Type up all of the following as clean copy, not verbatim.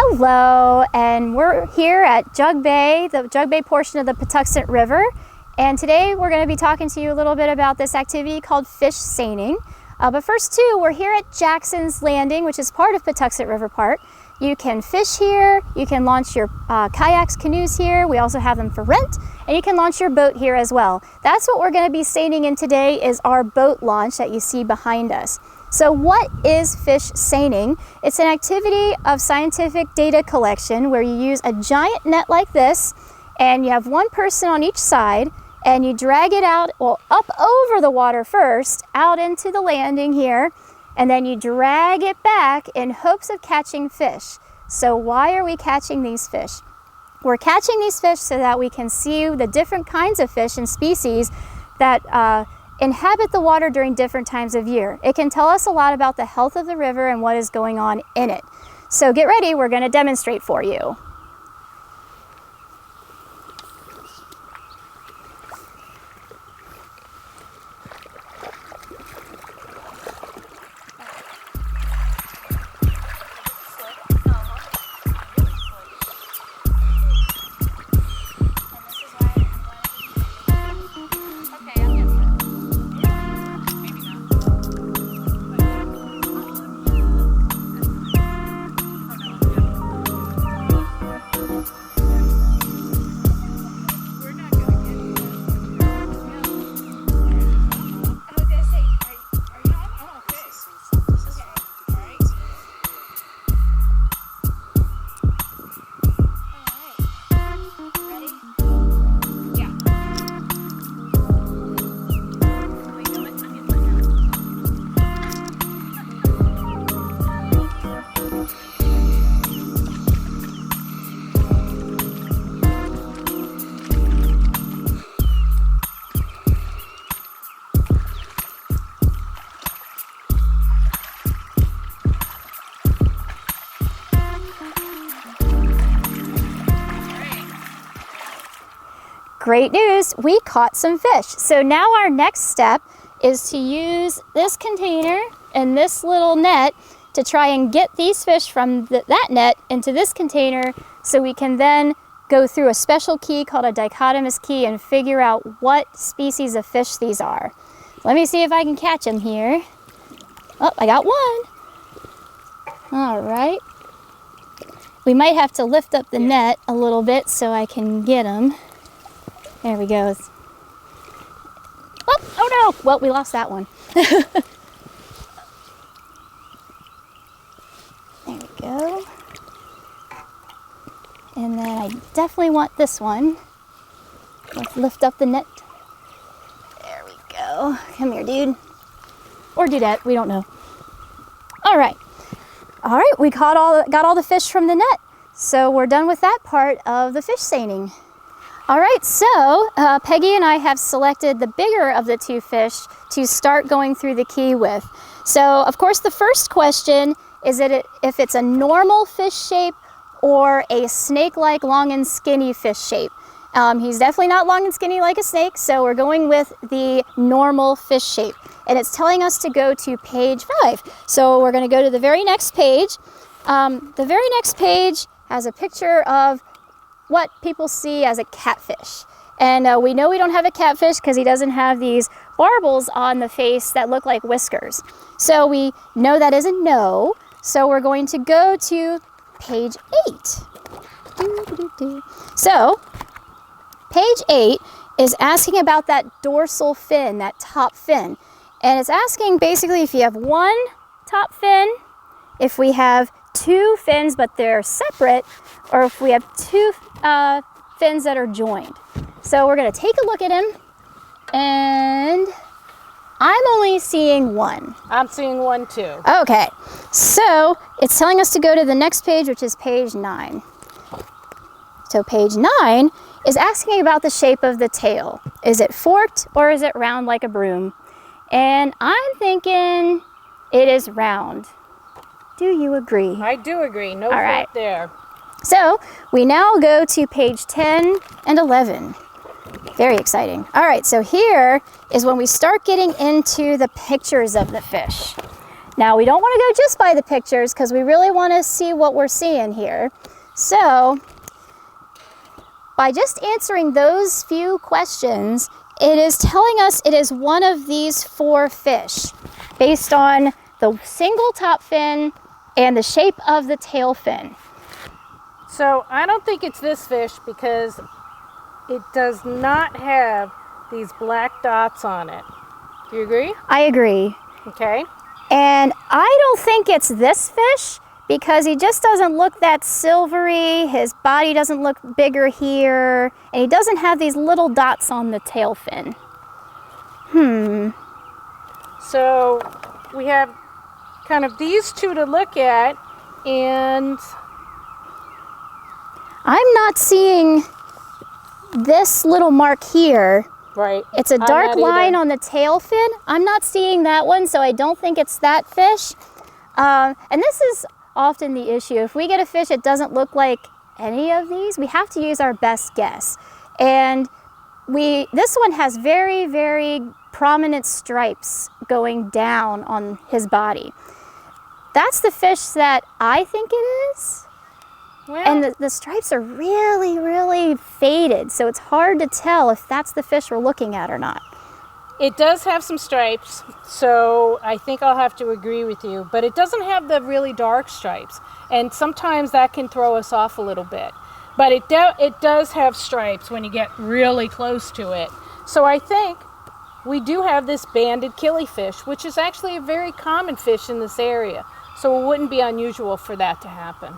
Hello, and we're here at Jug Bay, the Jug Bay portion of the Patuxent River. And today we're going to be talking to you a little bit about this activity called fish seining. But first too, we're here at Jackson's Landing, which is part of Patuxent River Park. You can fish here, you can launch your kayaks, canoes here. We also have them for rent, and you can launch your boat here as well. That's what we're going to be seining in today, is our boat launch that you see behind us. So what is fish seining? It's an activity of scientific data collection where you use a giant net like this, and you have one person on each side, and you drag it out, well, up over the water first, out into the landing here, and then you drag it back in hopes of catching fish. So why are we catching these fish? We're catching these fish so that we can see the different kinds of fish and species that inhabit the water during different times of year. It can tell us a lot about the health of the river and what is going on in it. So get ready, we're going to demonstrate for you. Great news, we caught some fish. So now our next step is to use this container and this little net to try and get these fish from that net into this container, so we can then go through a special key called a dichotomous key and figure out what species of fish these are. Let me see if I can catch them here. Oh, I got one. All right. We might have to lift up the net a little bit so I can get them. There we go. Oh no! Well, we lost that one. There we go. And then I definitely want this one. Let's lift up the net. There we go. Come here, dude. Or dudette, we don't know. All right. All right, we got all the fish from the net. So we're done with that part of the fish seining. All right, so Peggy and I have selected the bigger of the two fish to start going through the key with. So, of course, the first question is if it's a normal fish shape or a snake-like long and skinny fish shape. He's definitely not long and skinny like a snake, so we're going with the normal fish shape. And it's telling us to go to page 5. So we're going to go to the very next page. The very next page has a picture of what people see as a catfish. And we know we don't have a catfish because he doesn't have these barbels on the face that look like whiskers. So we know that is a no. So we're going to go to page 8. So page 8 is asking about that dorsal fin, that top fin. And it's asking basically if you have one top fin, if we have two fins but they're separate, or if we have two fins that are joined. So we're going to take a look at him, and I'm only seeing one. I'm seeing one too. Okay, so it's telling us to go to the next page, which is page 9. So page 9 is asking about the shape of the tail. Is it forked or is it round like a broom? And I'm thinking it is round. Do you agree? I do agree. No All right. fork there. So we now go to page 10 and 11. Very exciting. All right, so here is when we start getting into the pictures of the fish. Now we don't want to go just by the pictures because we really want to see what we're seeing here. So by just answering those few questions, it is telling us it is one of these 4 fish based on the single top fin and the shape of the tail fin. So I don't think it's this fish because it does not have these black dots on it. Do you agree? I agree. Okay. And I don't think it's this fish because he just doesn't look that silvery, his body doesn't look bigger here, and he doesn't have these little dots on the tail fin. So we have kind of these 2 to look at, and I'm not seeing this little mark here. right. It's a dark line on the tail fin. I'm not seeing that one, so I don't think it's that fish. And this is often the issue. If we get a fish that doesn't look like any of these, we have to use our best guess. And this one has very, very prominent stripes going down on his body. That's the fish that I think it is. Well, And the stripes are really, really faded, so it's hard to tell if that's the fish we're looking at or not. it does have some stripes, so I think I'll have to agree with you, but it doesn't have the really dark stripes, and sometimes that can throw us off a little bit. But it does have stripes when you get really close to it. So I think we do have this banded killifish, which is actually a very common fish in this area, so it wouldn't be unusual for that to happen.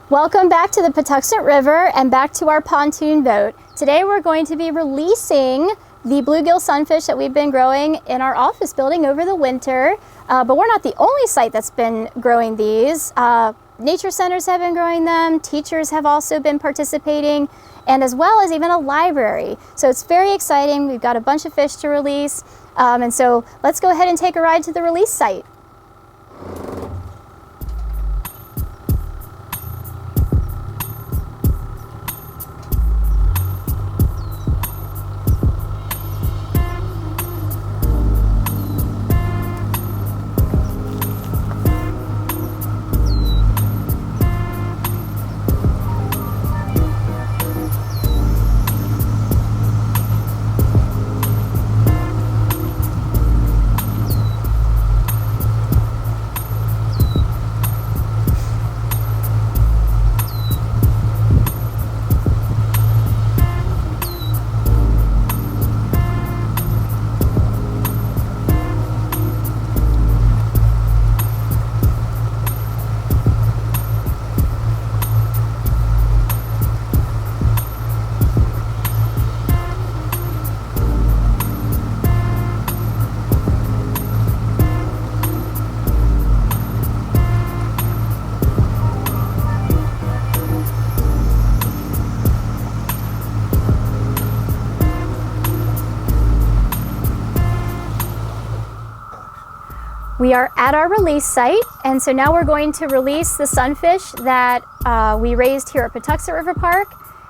Welcome back to the Patuxent River and back to our pontoon boat. Today we're going to be releasing the bluegill sunfish that we've been growing in our office building over the winter. But we're not the only site that's been growing these. Nature centers have been growing them, teachers have also been participating, and as well as even a library. So it's very exciting. We've got a bunch of fish to release. And so let's go ahead and take a ride to the release site. We are at our release site, and so now we're going to release the sunfish that we raised here at Patuxent River Park,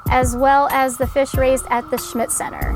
as well as the fish raised at the Schmidt Center.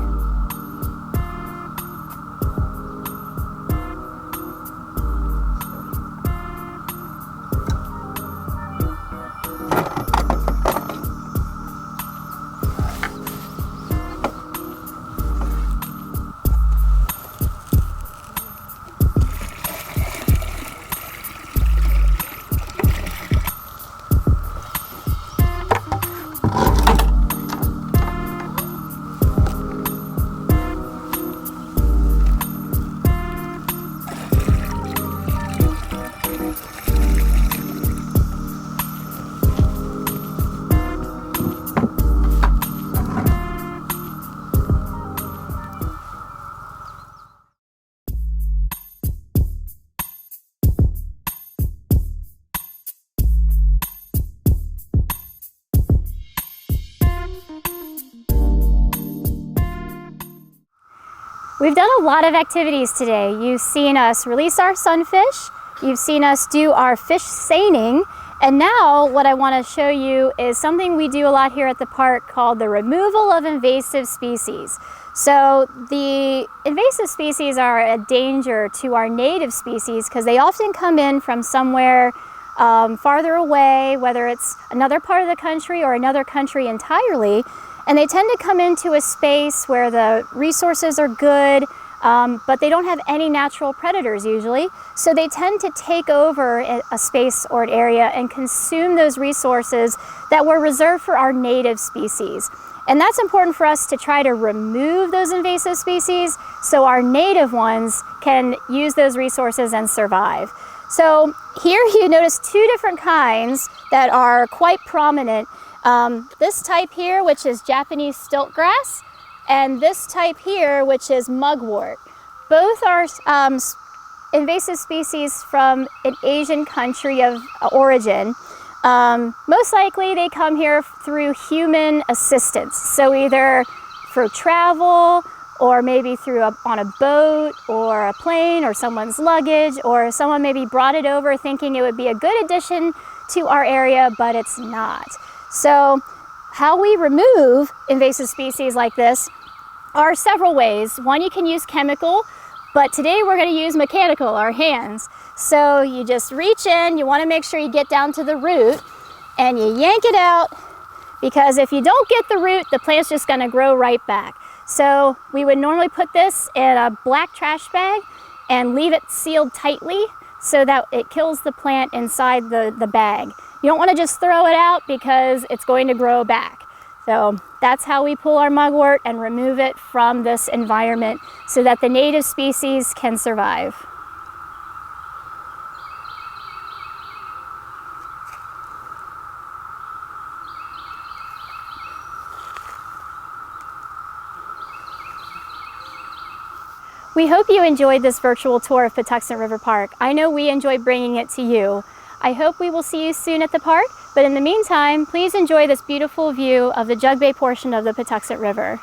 We've done a lot of activities today. You've seen us release our sunfish, you've seen us do our fish seining, And now what I want to show you is something we do a lot here at the park called the removal of invasive species. So the invasive species are a danger to our native species because they often come in from somewhere farther away, whether it's another part of the country or another country entirely, and they tend to come into a space where the resources are good, but they don't have any natural predators usually, so they tend to take over a space or an area and consume those resources that were reserved for our native species. And that's important for us to try to remove those invasive species so our native ones can use those resources and survive. So here you notice two different kinds that are quite prominent. This type here, which is Japanese stilt grass, and this type here, which is mugwort. Both are invasive species from an Asian country of origin. Most likely they come here through human assistance. So either for travel, or maybe on a boat or a plane or someone's luggage, or someone maybe brought it over thinking it would be a good addition to our area, but it's not. So how we remove invasive species like this are several ways. One, you can use chemical, but today we're going to use mechanical, our hands. So you just reach in, you want to make sure you get down to the root, and you yank it out, because if you don't get the root, the plant's just going to grow right back. So we would normally put this in a black trash bag and leave it sealed tightly so that it kills the plant inside the bag. You don't want to just throw it out because it's going to grow back. So that's how we pull our mugwort and remove it from this environment so that the native species can survive. We hope you enjoyed this virtual tour of Patuxent River Park. I know we enjoyed bringing it to you. I hope we will see you soon at the park, but in the meantime, please enjoy this beautiful view of the Jug Bay portion of the Patuxent River.